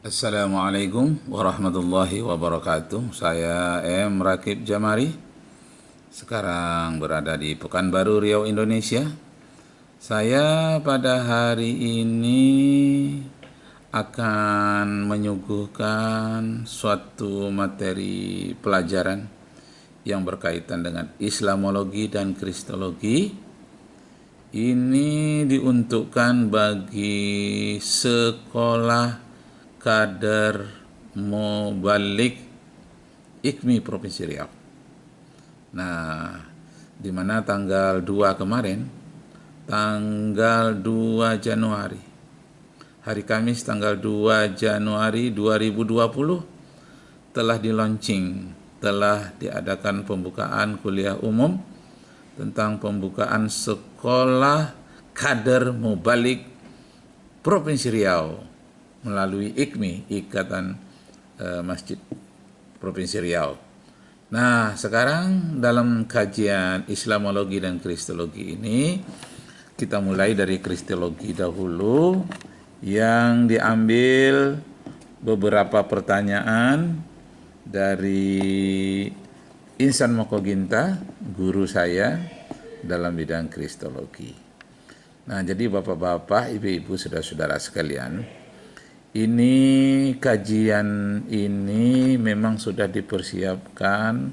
Assalamualaikum warahmatullahi wabarakatuh. Saya M. Rakib Jamari. Sekarang berada di Pekanbaru, Riau, Indonesia. Saya pada hari ini akan menyuguhkan suatu materi pelajaran yang berkaitan dengan Islamologi dan Kristologi. Ini diuntukkan bagi sekolah kader Mubalik IKMI Provinsi Riau. Nah, di mana tanggal 2 kemarin, tanggal 2 Januari, hari Kamis tanggal 2 Januari 2020 telah diadakan pembukaan kuliah umum tentang pembukaan sekolah kader Mubalik Provinsi Riau melalui IKMI, Ikatan Masjid Provinsi Riau. Nah, sekarang dalam kajian Islamologi dan Kristologi ini, kita mulai dari Kristologi dahulu, yang diambil beberapa pertanyaan dari Insan Mokoginta, guru saya dalam bidang Kristologi. Nah, jadi bapak-bapak, ibu-ibu, saudara-saudara sekalian, ini kajian ini memang sudah dipersiapkan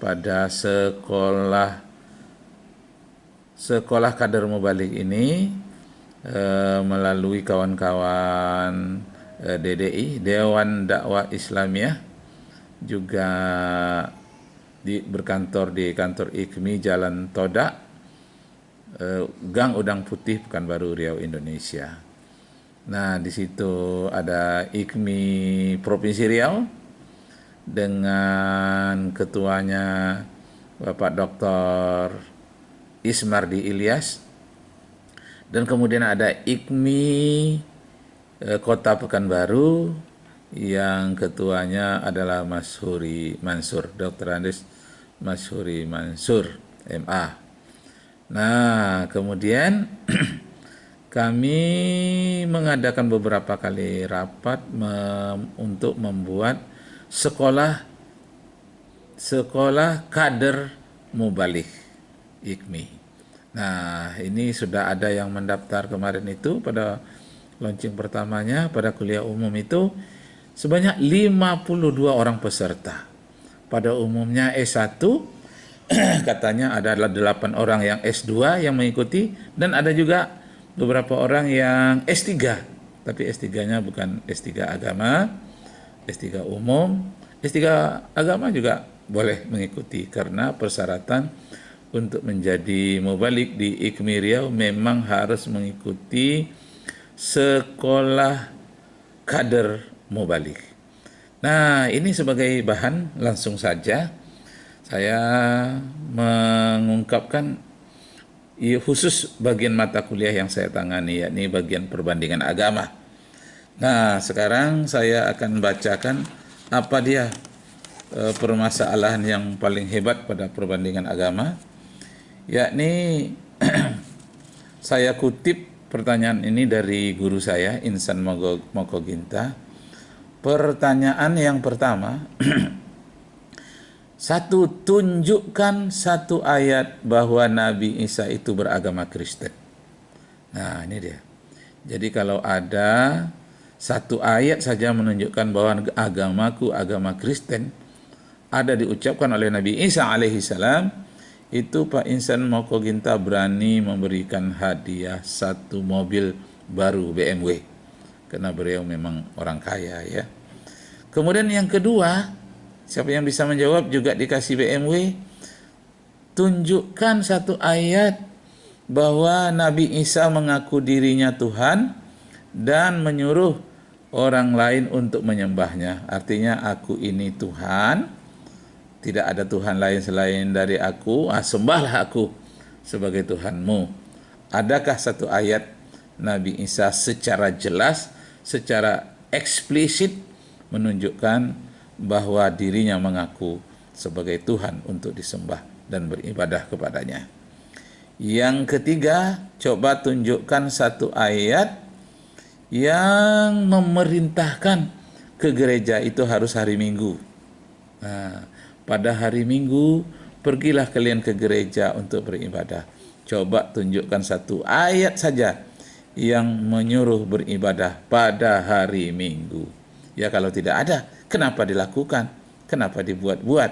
pada sekolah kader Mubalik ini melalui kawan-kawan DDI, Dewan Dakwah Islamiyah, juga berkantor di kantor IKMI Jalan Todak, Gang Udang Putih, Pekanbaru, Riau, Indonesia. Nah, di situ ada IKMI Provinsi Riau dengan ketuanya Bapak Dr. Ismardi Ilyas, dan kemudian ada IKMI Kota Pekanbaru yang ketuanya adalah Mas Huri Mansur, Dr. Andes Mas Huri Mansur, MA. Nah, kemudian kami mengadakan beberapa kali rapat untuk membuat sekolah kader Mubalik IKMI. Nah, ini sudah ada yang mendaftar kemarin itu pada launching pertamanya, pada kuliah umum itu sebanyak 52 orang peserta. Pada umumnya S1, katanya adalah 8 orang yang S2 yang mengikuti, dan ada juga beberapa orang yang S3, tapi S3-nya bukan S3 agama, S3 umum. S3 agama juga boleh mengikuti, karena persyaratan untuk menjadi mubalik di IKMI Riau memang harus mengikuti sekolah kader mubalik. Nah, ini sebagai bahan, langsung saja saya mengungkapkan khusus bagian mata kuliah yang saya tangani, yakni bagian perbandingan agama. Nah, sekarang saya akan bacakan apa dia permasalahan yang paling hebat pada perbandingan agama, yakni saya kutip pertanyaan ini dari guru saya, Insan Mokoginta. Pertanyaan yang pertama, tunjukkan satu ayat bahwa Nabi Isa itu beragama Kristen. Nah, ini dia. Jadi kalau ada satu ayat saja menunjukkan bahwa agamaku agama Kristen, ada diucapkan oleh Nabi Isa alaihissalam, itu Pak Insan Mokoginta berani memberikan hadiah satu mobil baru BMW, karena beliau memang orang kaya ya. Kemudian yang kedua, siapa yang bisa menjawab juga dikasih BMW. Tunjukkan satu ayat bahwa Nabi Isa mengaku dirinya Tuhan dan menyuruh orang lain untuk menyembahnya. Artinya, aku ini Tuhan, tidak ada Tuhan lain selain dari aku, sembahlah aku sebagai Tuhanmu. Adakah satu ayat Nabi Isa secara jelas, secara eksplisit menunjukkan bahwa dirinya mengaku sebagai Tuhan untuk disembah dan beribadah kepadanya? Yang ketiga, coba tunjukkan satu ayat yang memerintahkan ke gereja itu harus hari Minggu. Nah, pada hari Minggu pergilah kalian ke gereja untuk beribadah. Coba tunjukkan satu ayat saja yang menyuruh beribadah pada hari Minggu. Ya kalau tidak ada, kenapa dilakukan? Kenapa dibuat-buat?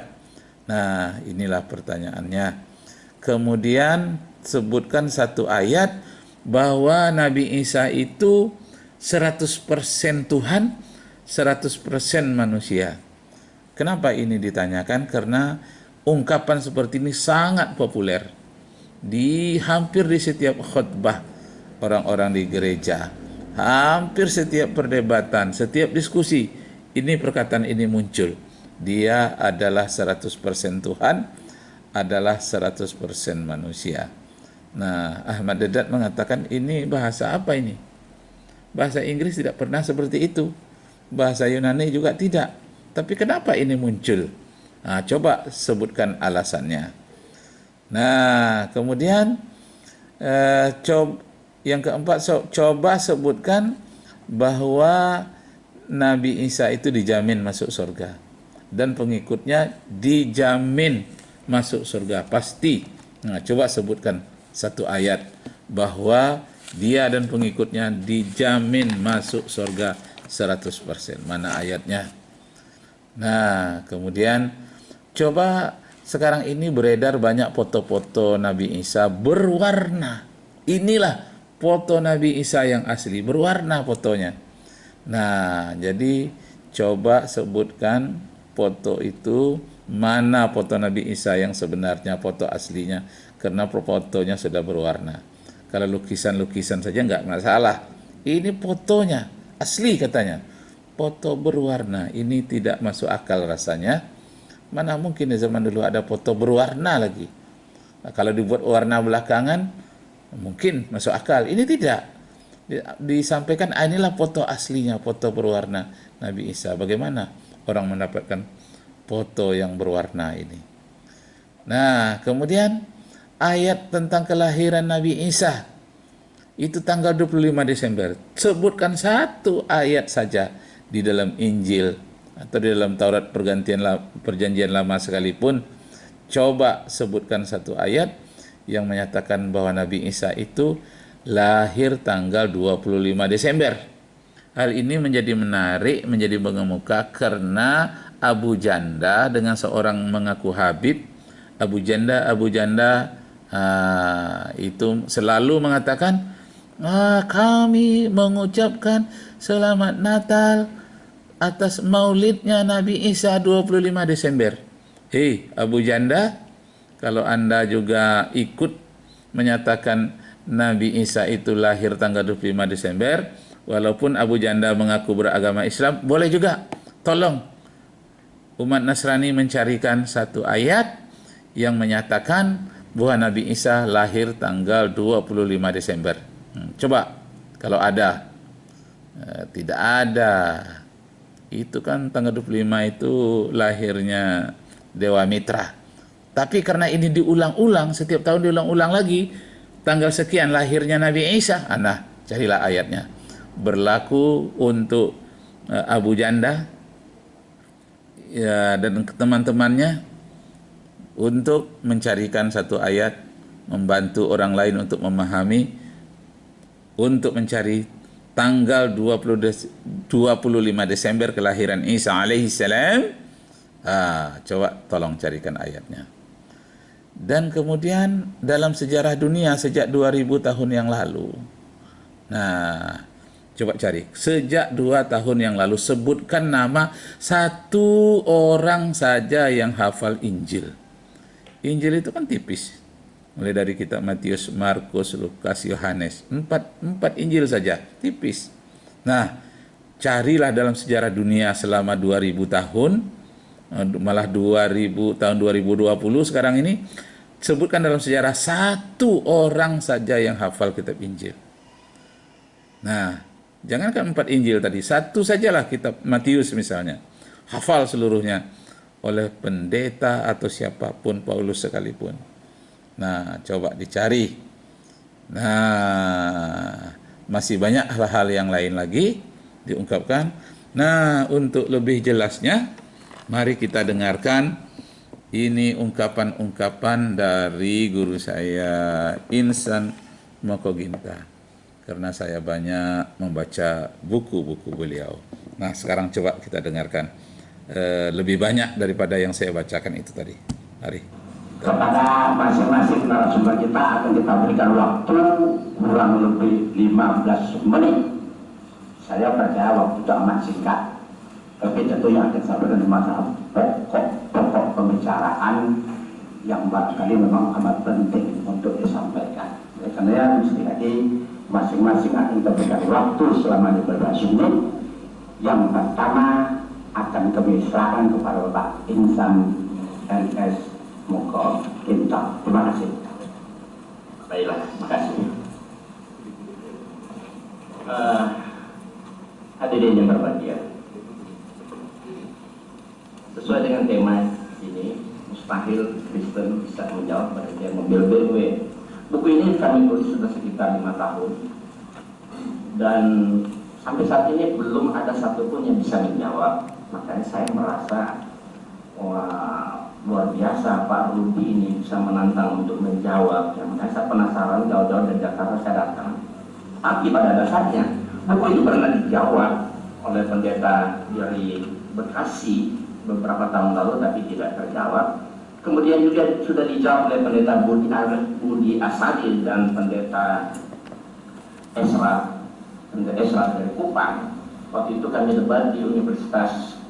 Nah, inilah pertanyaannya. Kemudian sebutkan satu ayat bahwa Nabi Isa itu 100% Tuhan, 100% manusia. Kenapa ini ditanyakan? Karena ungkapan seperti ini sangat populer di hampir di setiap khutbah orang-orang di gereja. Hampir setiap perdebatan, setiap diskusi, ini perkataan ini muncul. Dia adalah 100% Tuhan, adalah 100% manusia. Nah, Ahmad Deedat mengatakan ini bahasa apa ini? Bahasa Inggris tidak pernah seperti itu. Bahasa Yunani juga tidak. Tapi kenapa ini muncul? Nah, coba sebutkan alasannya. Nah, kemudian yang keempat, coba sebutkan bahwa Nabi Isa itu dijamin masuk surga. Dan pengikutnya dijamin masuk surga, pasti. Nah, coba sebutkan satu ayat bahwa dia dan pengikutnya dijamin masuk surga 100%. Mana ayatnya? Nah, kemudian coba sekarang ini beredar banyak foto-foto Nabi Isa berwarna. Inilah foto Nabi Isa yang asli, berwarna fotonya. Nah, jadi coba sebutkan foto itu, mana foto Nabi Isa yang sebenarnya, foto aslinya, karena fotonya sudah berwarna. Kalau lukisan-lukisan saja nggak masalah. Ini fotonya asli katanya. Foto berwarna, ini tidak masuk akal rasanya. Mana mungkin di zaman dulu ada foto berwarna lagi. Nah, kalau dibuat warna belakangan, mungkin masuk akal. Ini tidak. Disampaikan inilah foto aslinya, foto berwarna Nabi Isa. Bagaimana orang mendapatkan foto yang berwarna ini? Nah, kemudian ayat tentang kelahiran Nabi Isa itu tanggal 25 Desember. Sebutkan satu ayat saja di dalam Injil atau di dalam Taurat Perjanjian Lama sekalipun. Coba sebutkan satu ayat yang menyatakan bahwa Nabi Isa itu lahir tanggal 25 Desember. Hal ini menjadi menarik, menjadi mengemuka karena Abu Janda dengan seorang mengaku Habib. Abu Janda itu selalu mengatakan, kami mengucapkan selamat Natal atas maulidnya Nabi Isa 25 Desember. Hei Abu Janda, kalau Anda juga ikut menyatakan Nabi Isa itu lahir tanggal 25 Desember, walaupun Abu Janda mengaku beragama Islam, boleh juga. Tolong umat Nasrani mencarikan satu ayat yang menyatakan bahwa Nabi Isa lahir tanggal 25 Desember. Coba kalau ada. Tidak ada. Itu kan tanggal 25 itu lahirnya Dewa Mitra. Tapi karena ini diulang-ulang, setiap tahun diulang-ulang lagi, tanggal sekian lahirnya Nabi Isa. Nah, carilah ayatnya. Berlaku untuk Abu Janda ya, dan teman-temannya untuk mencarikan satu ayat, membantu orang lain untuk memahami, untuk mencari tanggal 25 Desember kelahiran Isa alaihissalam. Coba tolong carikan ayatnya. Dan kemudian dalam sejarah dunia sejak 2000 tahun yang lalu. Nah, coba cari. Sejak 2 tahun yang lalu, sebutkan nama satu orang saja yang hafal Injil. Injil itu kan tipis. Mulai dari kitab Matius, Markus, Lukas, Yohanes. Empat Injil saja, tipis. Nah, carilah dalam sejarah dunia selama 2000 tahun, malah tahun 2020 sekarang ini, sebutkan dalam sejarah satu orang saja yang hafal kitab Injil. Nah, jangankan 4 Injil tadi, satu sajalah kitab Matius misalnya, hafal seluruhnya oleh pendeta atau siapapun, Paulus sekalipun. Nah, coba dicari. Nah, masih banyak hal-hal yang lain lagi diungkapkan. Nah, untuk lebih jelasnya, mari kita dengarkan ini ungkapan-ungkapan dari guru saya Insan Mokoginta. Karena saya banyak membaca buku-buku beliau. Nah, sekarang coba kita dengarkan lebih banyak daripada yang saya bacakan itu tadi. Mari. Kepada masing-masing narasumber kita akan kita berikan waktu kurang lebih 15 menit. Saya percaya waktu itu amat singkat, tapi tentu yang akan sampaikan masalah pokok pembicaraan yang barangkali memang amat penting untuk disampaikan. Karena lagi masing-masing akan kita berikan waktu selama 15 menit. Yang pertama akan kami serahkan kepada Bapak Insan NS Mokoginta. Terima kasih. Baiklah, terima kasih. Hadirin yang berbahagia, sesuai dengan tema ini, mustahil Kristen bisa menjawab pada dia mobil BMW. Buku ini kami tulis sudah sekitar 5 tahun, dan sampai saat ini belum ada satupun yang bisa menjawab. Makanya saya merasa, wah, luar biasa Pak Rudi ini bisa menantang untuk menjawab. Makanya saya penasaran, jauh-jauh dari Jakarta saya datang. Tapi pada dasarnya buku ini pernah dijawab oleh pendeta dari Bekasi beberapa tahun lalu, tapi tidak terjawab. Kemudian juga sudah dijawab oleh pendeta Budi Asadi dan pendeta Esra dari Kupang. Waktu itu kami debat di Universitas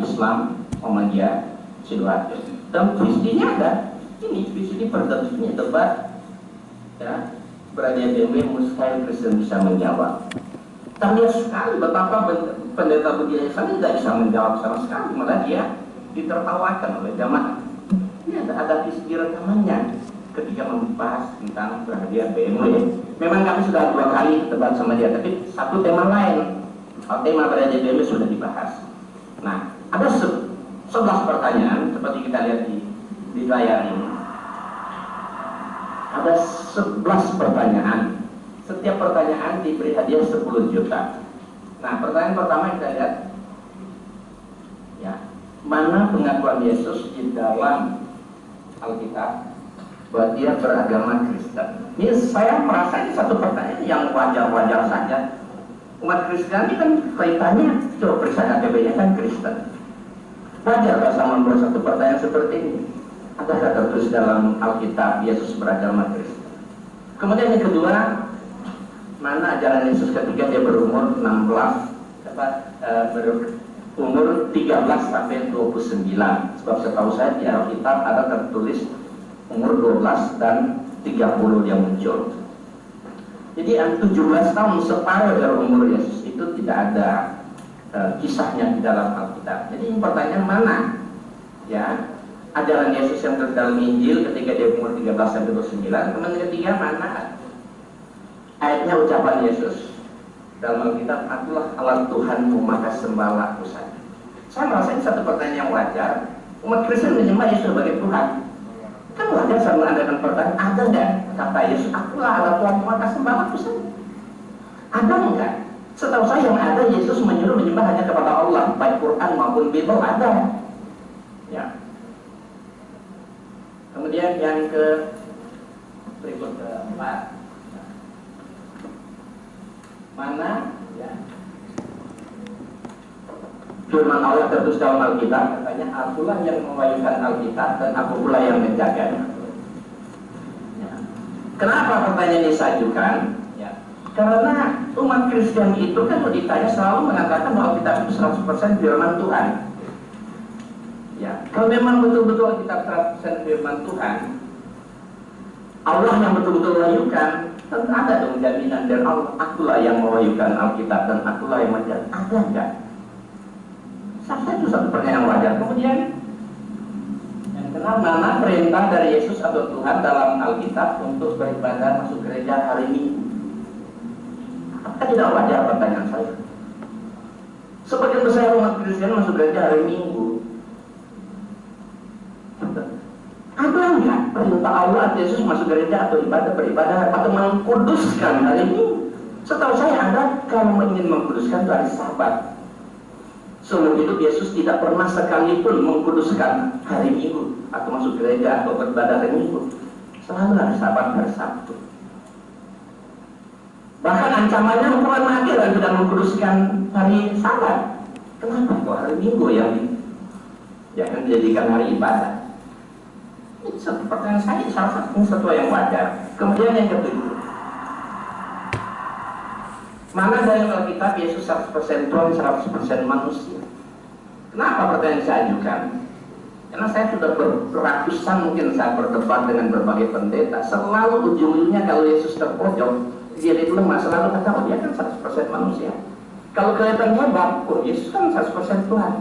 Islam Muhammadiyah Sidoarjo. Dan visinya ada, ini visi produktifnya debat, ya, berada BMW mustahil Kristen bisa menjawab. Terlihat sekali betapa pendeta Budi Asadi tidak bisa menjawab sama sekali, malah dia ditertawakan oleh jamaah. Ini ada isi rekamannya ketika membahas tentang kehadiran BMW. Memang kami sudah 2 kali debat sama dia, tapi satu tema lain, tema berada BMW sudah dibahas. Nah, ada 11 pertanyaan seperti kita lihat di layar ini. Ada 11 pertanyaan. Setiap pertanyaan diberi hadiah 10 juta. Nah, pertanyaan pertama kita lihat, ya, mana pengakuan Yesus di dalam Alkitab bahwa dia beragama Kristen? Ini saya merasa ini satu pertanyaan yang wajar-wajar saja. Umat Kristen ini kan kaitannya, coba periksa KTP-nya kan Kristen. Wajar kalau sama membuat satu pertanyaan seperti ini. Adakah tertulis dalam Alkitab Yesus beragama Kristen? Kemudian yang kedua, mana ajaran Yesus ketika dia berumur 16, berumur 13 sampai 29. Sebab setahu saya di Alkitab ada tertulis umur 12 dan 30 dia muncul. Jadi 17 tahun separuh dari umur Yesus itu tidak ada kisahnya di dalam Alkitab. Jadi pertanyaan mana, ya, ajaran Yesus yang terdalam dalam Injil ketika dia umur 13 sampai 29. Kemudian ketiga, mana ayatnya ucapan Yesus dalam Alkitab, akulah Allah Tuhanmu maka sembahlah aku saja. Saya merasa ini satu pertanyaan yang wajar. Umat Kristen menyembah Yesus sebagai Tuhan. Kan wajar saya mengadakan pertanyaan, ada nggak kata Yesus, akulah Allah Tuhanmu maka sembahlah aku saja? Ada nggak? Setahu saya yang ada, Yesus menyuruh menyembah hanya kepada Allah, baik Quran maupun Bible ada. Ya. Kemudian yang berikut keempat, mana, ya, firman Allah tertulis dalam Alkitab, katanya akulah yang mewahyukan Alkitab dan aku pula yang menjaganya. Ya. Kenapa pertanyaan ini saya ajukan? Ya. Karena umat Kristen itu kan kalau ditanya selalu mengatakan bahwa Alkitab itu 100% firman Tuhan. Ya. Kalau memang betul-betul Alkitab 100% firman Tuhan, Allah yang betul-betul mewahyukan, tentu ada dong jaminan dari Allah, akulah yang mewahyukan Alkitab dan akulah yang menjaganya. Ada enggak? Saya itu satu pertanyaan wajar. Kemudian yang kenal, mana perintah dari Yesus atau Tuhan dalam Alkitab untuk beribadah masuk gereja hari Minggu? Apakah tidak wajar pertanyaan saya? Sebagian besar umat Kristen masuk gereja hari Minggu. Ada enggak perintah Allah Yesus masuk gereja atau beribadah atau mengkuduskan hari Minggu? Setahu saya Anda kalau ingin mengkuduskan itu hari Sabat. Seumur hidup Yesus tidak pernah sekalipun mengkuduskan hari Minggu atau masuk gereja atau beribadah hari Minggu. Selalu hari Sabat, hari Sabtu. Bahkan ancamannya hukuman mati dan tidak mengkuduskan hari Sabat. Kenapa kok hari Minggu yang dijadikan hari ibadah? Ini satu pertanyaan saya, salah satu sesuatu yang wajar. Kemudian yang kedua, mana dari Alkitab Yesus 100% Tuhan, 100% manusia? Kenapa pertanyaan saya ajukan? Karena saya sudah beratusan mungkin saya berdebat dengan berbagai pendeta. Selalu ujung-ujungnya kalau Yesus terpojok, dia lemah, selalu kata, oh dia kan 100% manusia. Kalau kelihatan hebat, oh Yesus kan 100% Tuhan.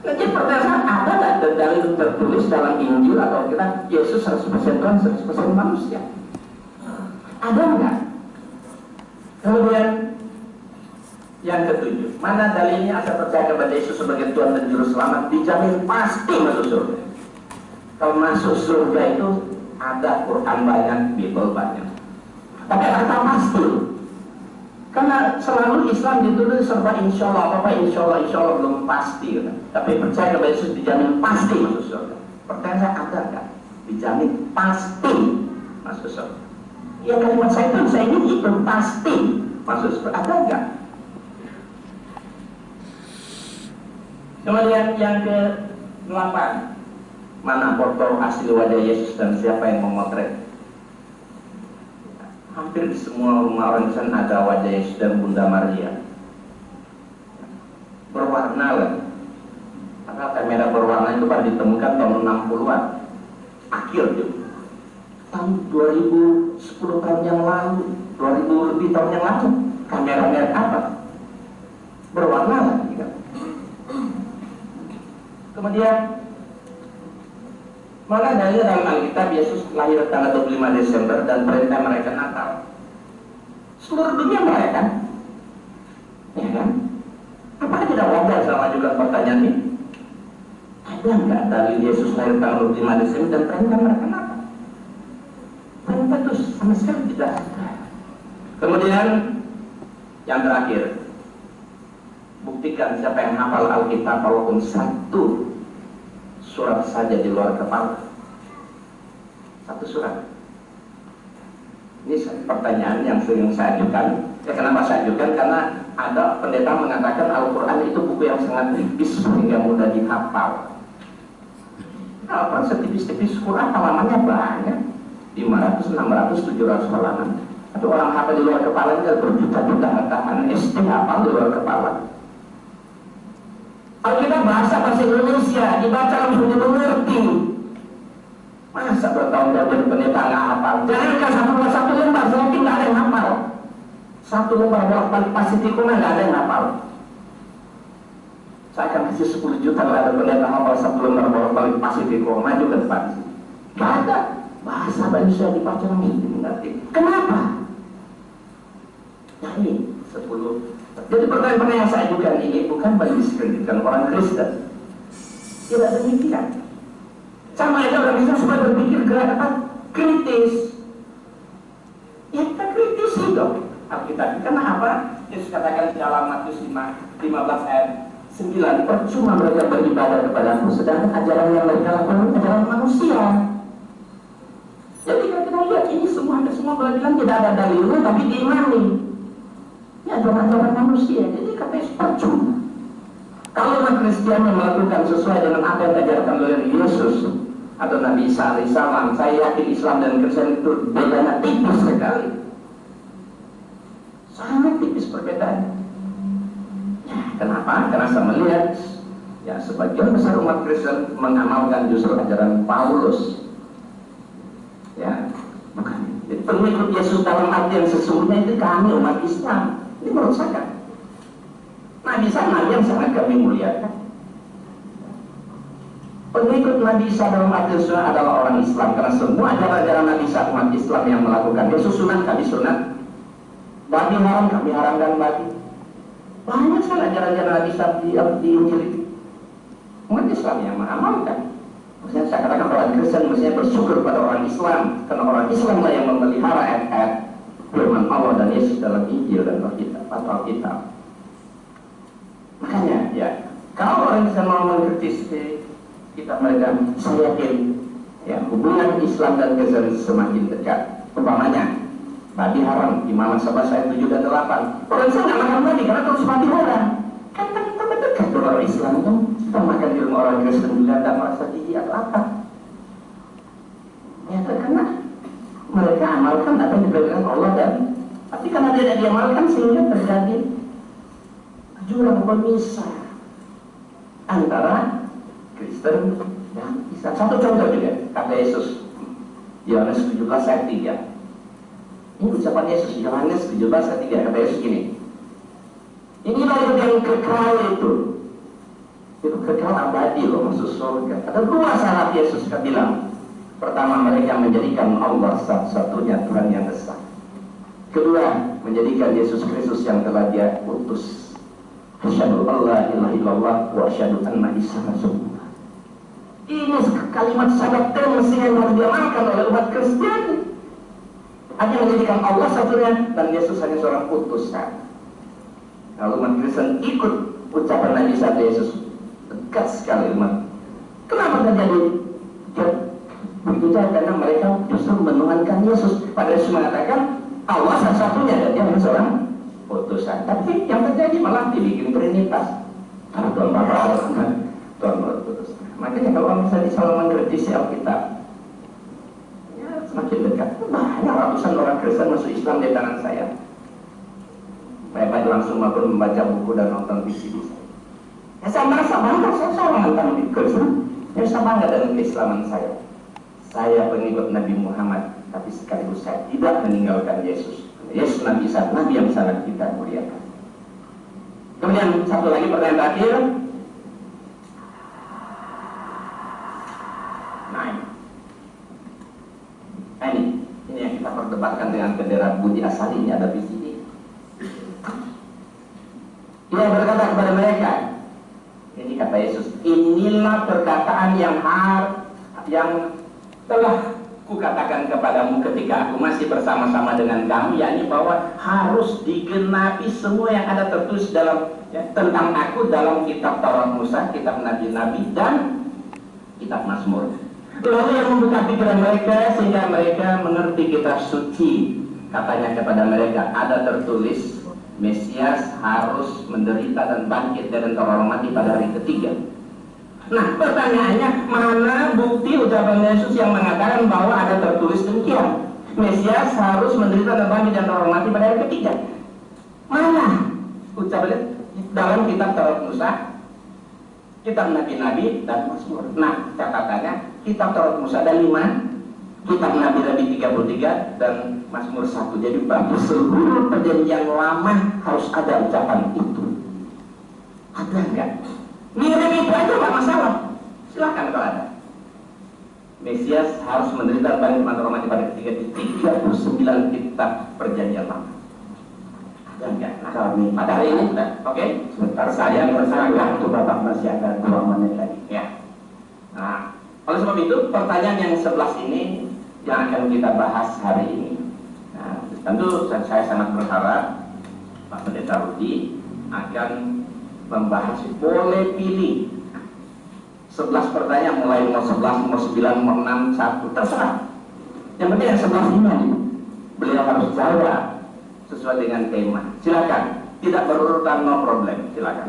Jadi pertanyaan, ada nggak dalil tertulis dalam Injil atau kita Yesus 100% Tuhan, 100% manusia? Ada nggak? Kemudian yang ketujuh, mana dalilnya Anda percaya kepada Yesus sebagai Tuhan dan Juru Selamat dijamin pasti masuk surga? Kalau masuk surga itu ada Quran banyak, Bible banyak, tapi kata pasti. Karena selalu Islam ditulis serba insya Allah, apa insya Allah belum pasti. Tapi percaya kepada Yesus dijamin pasti masuk surga. Pertanyaan saya, ada nggak? Dijamin pasti masuk surga. Ya kalimat saya ingin itu pasti masuk surga. Ada nggak? Kemudian yang ke-8, mana foto asli wajah Yesus dan siapa yang memotret? Hampir di semua rumah orang Kristen ada wajah Yesus dan Bunda Maria. Berwarna kan? Karena kamera berwarna itu baru ditemukan tahun 60-an. Akhir juga. Tahun 2010 tahun yang lalu, 2000 lebih tahun yang lalu, kamera merek apa? Berwarna lagi kan? Kemudian mana dalil dalam Alkitab Yesus lahir tanggal 25 Desember dan perintah merayakan Natal? Seluruh dunia merayakan, ya kan? Apakah tidak wajar saya ajukan pertanyaan ini? Ada nggak dalil Yesus lahir tanggal 25 Desember dan perintah merayakan Natal? Perintah itu sama sekali tidak. Kemudian yang terakhir, buktikan siapa yang hafal Alkitab walaupun satu surat saja di luar kepala. Satu surat. Ini pertanyaan yang sering saya ajukan. Kenapa saya ajukan? Karena ada pendeta mengatakan Al-Quran itu buku yang sangat tipis sehingga mudah dihafal. Al-Quran setipis-tipis, Quran halamannya banyak, 500, 600, 700 halaman. Atau orang hafal di luar kepala ini berjuta-juta halaman. SD hafal di luar kepala. Kalau kita bahasa Indonesia dibaca langsung dimengerti. Masa bertahun-tahun jadi pendeta nggak hafal? Jangankan satu lembar, saya yakin nggak ada yang hafal. Satu lembar bolak-balik Pasifik nggak ada yang hafal. Saya akan kasih 10 juta kalau ada pendeta hafal satu lembar bolak-balik Pasifik, maju ke depan. Nggak ada. Bahasa Indonesia dibaca langsung dimengerti. Kenapa? Nah ini 10. Jadi pertanyaan yang saya ajukan ini bukan mendiskreditkan orang Kristen. Tidak demikian. Sama aja orang Kristen supaya berpikir kritis. Ya kita kritis dong Alkitab. Karena apa? Yesus katakan di dalam Matius 15 ayat 9, percuma mereka beribadah kepadaku sedangkan ajaran yang mereka lakukan ajaran manusia. Jadi kita lihat ini semua bilang tidak ada dalilnya tapi diimani. Ini ajaran manusia, jadi katanya percuma. Kalau umat Kristen yang melakukan sesuai dengan apa yang diajarkan oleh Yesus atau Nabi Isa alaihissalam, saya yakin Islam dan Kristen itu bedanya tipis sekali, sangat tipis perbedaan. Ya, kenapa? Karena saya melihat ya sebagian besar umat Kristen mengamalkan justru ajaran Paulus. Ya, bukan. Jadi pengikut Yesus dalam arti yang sesungguhnya itu kami umat Islam. Ini menurut saya. Nabi Isa Nabi yang sangat kami muliakan. Pengikut Nabi Isa dalam arti sunat adalah orang Islam karena semua ajaran-ajaran Nabi Isa umat Islam yang melakukan. Yesus sunat, kami sunat. Babi haram, kami haramkan babi. Banyak sekali ajaran-ajaran Nabi Isa di Injil. Umat Islam yang mengamalkan. Maksudnya saya katakan orang Kristen mestinya bersyukur pada orang Islam karena orang Islam lah yang memelihara ayat-ayat firman Allah dan Yesus dalam Injil dan Alkitab atau Alkitab. Makanya ya, kalau orang bisa mau mengkritisi kita mereka, saya yakin ya hubungan Islam dan Kristen semakin dekat. Umpamanya babi haram, Imam Sabah ayat 7 dan 8. Orang saya nggak makan babi karena terus babi haram. Kan kita dekat dengan orang Islam kan, kita makan di rumah orang Kristen juga tidak merasa jijik atau apa. Ya karena mereka amalkan apa yang diberitakan Allah, dan tapi karena tidak diamalkan sehingga terjadi jurang pemisah antara Kristen dan Islam. Satu contoh juga kata Yesus, Yohanes 17 ayat 3. Ini ucapan Yesus, Yohanes 17 ayat 3. Kata Yesus gini, inilah yang kekal itu kekal abadi loh, masuk surga. Ada dua syarat Yesus bilang. Pertama, mereka menjadikan Allah satu-satunya Tuhan yang esa. Kedua, menjadikan Yesus Kristus yang telah Dia utus. Asyhadu an la ilaha illallah wa asyhadu anna Isa rasulullah. Ini kalimat sangat tensi yang harus diamalkan oleh umat Kristen. Hanya menjadikan Allah satunya dan Yesus hanya seorang utusan. Kalau umat Kristen ikut ucapan Nabi satu Yesus, dekat sekali umat. Kenapa terjadi? Begitu karena mereka justru menuhankan Yesus. Padahal Yesus mengatakan Allah satu-satunya dan Dia hanya seorang utusan. Tapi yang terjadi malah dibikin trinitas. Tuhan Bapa, Tuhan Yesus. Makanya kalau orang misalnya selalu mengkritisi Alkitab, ya semakin dekat. Banyak ratusan orang Kristen masuk Islam di tangan saya. Baik langsung maupun membaca buku dan nonton TV. Ya, saya merasa bangga, saya seorang mantan Kristen. Ya, saya bangga dengan keislaman saya. Saya pengikut Nabi Muhammad, tapi sekaligus saya tidak meninggalkan Yesus. Yesus Nabi Isa, Nabi yang sangat kita muliakan. Kemudian satu lagi pertanyaan terakhir. Nah ini yang kita perdebatkan dengan bendera Budi Asali, ini ada di sini. Dia berkata kepada mereka, ini kata Yesus, inilah perkataan yang telah kukatakan kepadamu ketika aku masih bersama-sama dengan kamu, yakni bahwa harus digenapi semua yang ada tertulis dalam tentang aku dalam kitab Taurat Musa, kitab Nabi-Nabi dan kitab Mazmur. Lalu yang membuka pikiran mereka sehingga mereka mengerti kitab suci. Katanya kepada mereka, ada tertulis Mesias harus menderita dan bangkit dari orang mati pada hari ketiga. Nah, pertanyaannya, mana bukti ucapan Yesus yang mengatakan bahwa ada tertulis demikian? Mesias harus menderita dan bangkit dari orang mati pada hari ketiga. Mana ucapannya? Dalam kitab Taurat Musa, kitab Nabi-Nabi dan Mazmur. Nah, catatannya kitab Taurat Musa ada 5, kitab Nabi-Nabi 33 dan Mazmur 1. Jadi bagi seluruh perjanjian lama harus ada ucapan itu. Ada enggak? Mirip itu aja nggak masalah, silahkan kalau ada. Mesias harus menderita bangkit dari orang mati pada ketiga di 39 kitab perjanjian lama. Ada enggak? Nah, pada hari ini sudah, oke? Sebentar saya berserahkan untuk Bapak, masih ada 2 menit lagi. Ya. Nah, oleh sebab itu pertanyaan yang 11 ini yang akan kita bahas hari ini. Nah, tentu saya sangat berharap Pak Pendeta Rudi akan membahas, boleh pilih 11 pertanyaan, mulai nomor 11, nomor 9, nomor 6, 1, terserah. Yang penting yang 11 ini beliau harus jawab sesuai dengan tema. Silakan, tidak berurutan, no problem, silakan.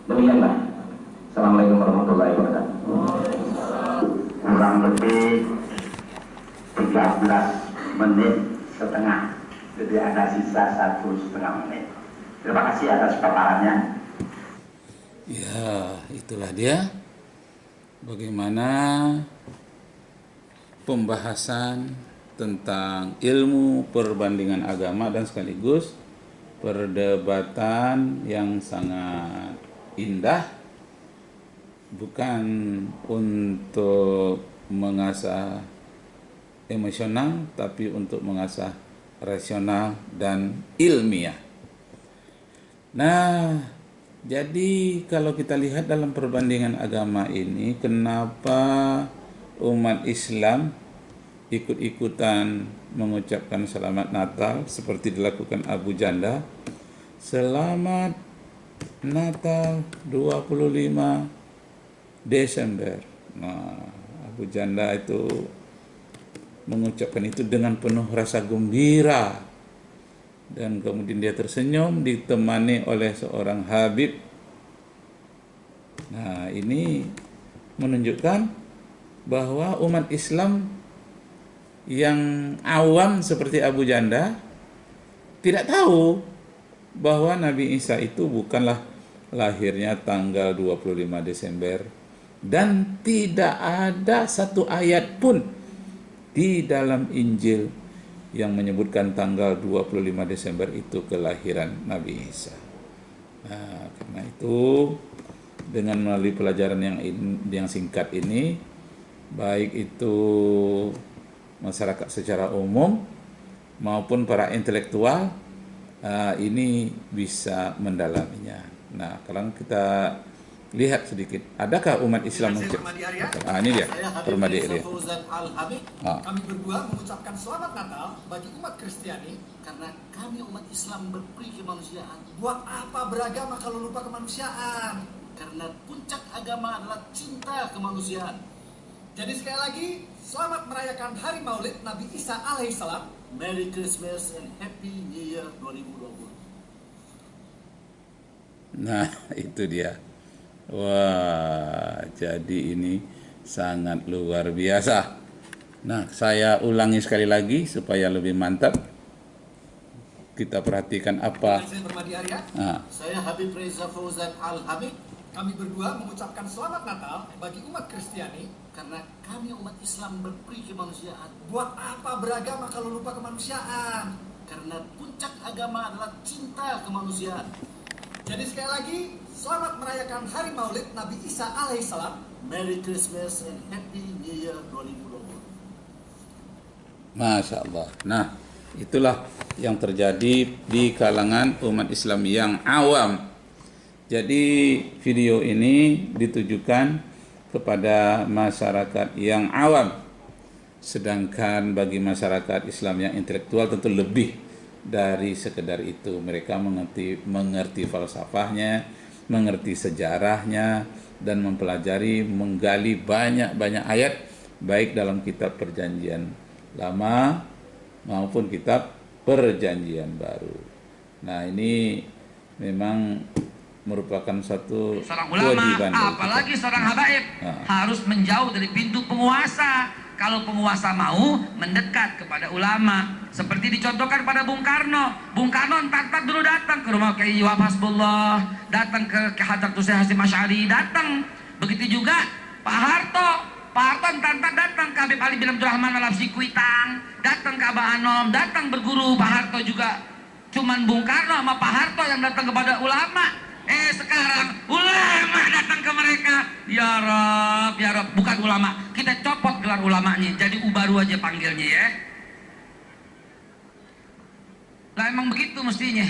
Demikianlah. Assalamualaikum warahmatullahi wabarakatuh. Kurang lebih 13 menit setengah, jadi ada sisa 1,5 menit. Terima kasih atas paparannya. Ya, itulah dia bagaimana pembahasan tentang ilmu perbandingan agama dan sekaligus perdebatan yang sangat indah, bukan untuk mengasah emosional tapi untuk mengasah rasional dan ilmiah. Nah, jadi kalau kita lihat dalam perbandingan agama ini, kenapa umat Islam ikut-ikutan mengucapkan selamat Natal seperti dilakukan Abu Janda. Selamat Natal 25 Desember. Nah, Abu Janda itu mengucapkan itu dengan penuh rasa gembira, dan kemudian dia tersenyum ditemani oleh seorang Habib. Nah, ini menunjukkan bahwa umat Islam yang awam seperti Abu Janda tidak tahu bahwa Nabi Isa itu bukanlah lahirnya tanggal 25 Desember, dan tidak ada satu ayat pun di dalam Injil yang menyebutkan tanggal 25 Desember itu kelahiran Nabi Isa. Nah, karena itu dengan melalui pelajaran yang singkat ini, baik itu masyarakat secara umum maupun para intelektual ini bisa mendalaminya. Nah, sekarang kita lihat sedikit, adakah umat Islam ini dia Permadi Arya. Kami berdua mengucapkan selamat Natal bagi umat Kristiani karena kami umat Islam berperi kemanusiaan. Buat apa beragama kalau lupa kemanusiaan? Karena puncak agama adalah cinta kemanusiaan. Jadi sekali lagi, selamat merayakan Hari Maulid Nabi Isa alaihissalam. Merry Christmas and Happy New Year 2020. Nah, itu dia. Wah, jadi ini sangat luar biasa. Nah, saya ulangi sekali lagi supaya lebih mantap. Kita perhatikan apa. Saya Permadi Arya. Nah. Saya Habib Reza Fauzan Al-Habib. Kami berdua mengucapkan selamat Natal bagi umat Kristiani karena kami umat Islam berperi kemanusiaan. Buat apa beragama kalau lupa kemanusiaan? Karena puncak agama adalah cinta kemanusiaan. Jadi sekali lagi, selamat merayakan Hari Maulid Nabi Isa alaihissalam. Merry Christmas and Happy New Year 2020. Masya Allah. Nah, itulah yang terjadi di kalangan umat Islam yang awam. Jadi video ini ditujukan kepada masyarakat yang awam. Sedangkan bagi masyarakat Islam yang intelektual tentu lebih dari sekedar itu. Mereka mengerti falsafahnya, mengerti sejarahnya, dan mempelajari, menggali banyak-banyak ayat, baik dalam kitab Perjanjian Lama maupun kitab Perjanjian Baru. Nah, ini memang merupakan satu seorang ulama, kewajiban apalagi seorang habaib harus menjauh dari pintu penguasa. Kalau penguasa mau mendekat kepada ulama, seperti dicontohkan pada Bung Karno. Bung Karno entar dulu datang ke rumah Kiai Wahab Hasbullah, datang ke Hadratus Syekh Hasyim Asy'ari, datang. Begitu juga Pak Harto. Pak Harto entar datang ke Habib Ali bin Abdurrahman Al-Habsyi Kuitang, datang ke Abah Anom, datang berguru. Pak Harto juga. Cuman Bung Karno sama Pak Harto yang datang kepada ulama. Sekarang ulama datang ke mereka. Ya Rob, bukan ulama. Kita copot gelar ulamanya, jadi ubaru aja panggilnya ya. Lah emang begitu mestinya.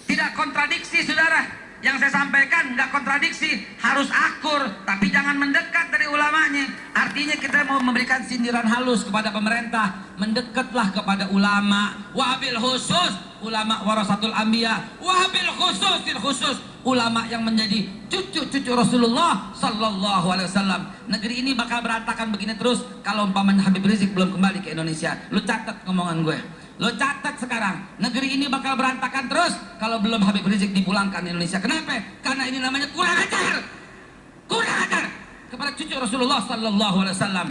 Tidak kontradiksi, saudara. Yang saya sampaikan nggak kontradiksi, harus akur, tapi jangan mendekat dari ulamanya. Artinya kita mau memberikan sindiran halus kepada pemerintah, mendekatlah kepada ulama. Wabil khusus ulama warasatul anbiya, wabil khusus ulama yang menjadi cucu Rasulullah Sallallahu Alaihi Wasallam. Negeri ini bakal berantakan begini terus kalau umpamanya Habib Rizik belum kembali ke Indonesia. Lu catat ngomongan gue. Lo catat sekarang, negeri ini bakal berantakan terus kalau belum Habib Rizik dipulangkan ke Indonesia. Kenapa? Karena ini namanya kurang ajar kepada cucu Rasulullah Sallallahu Alaihi Wasallam.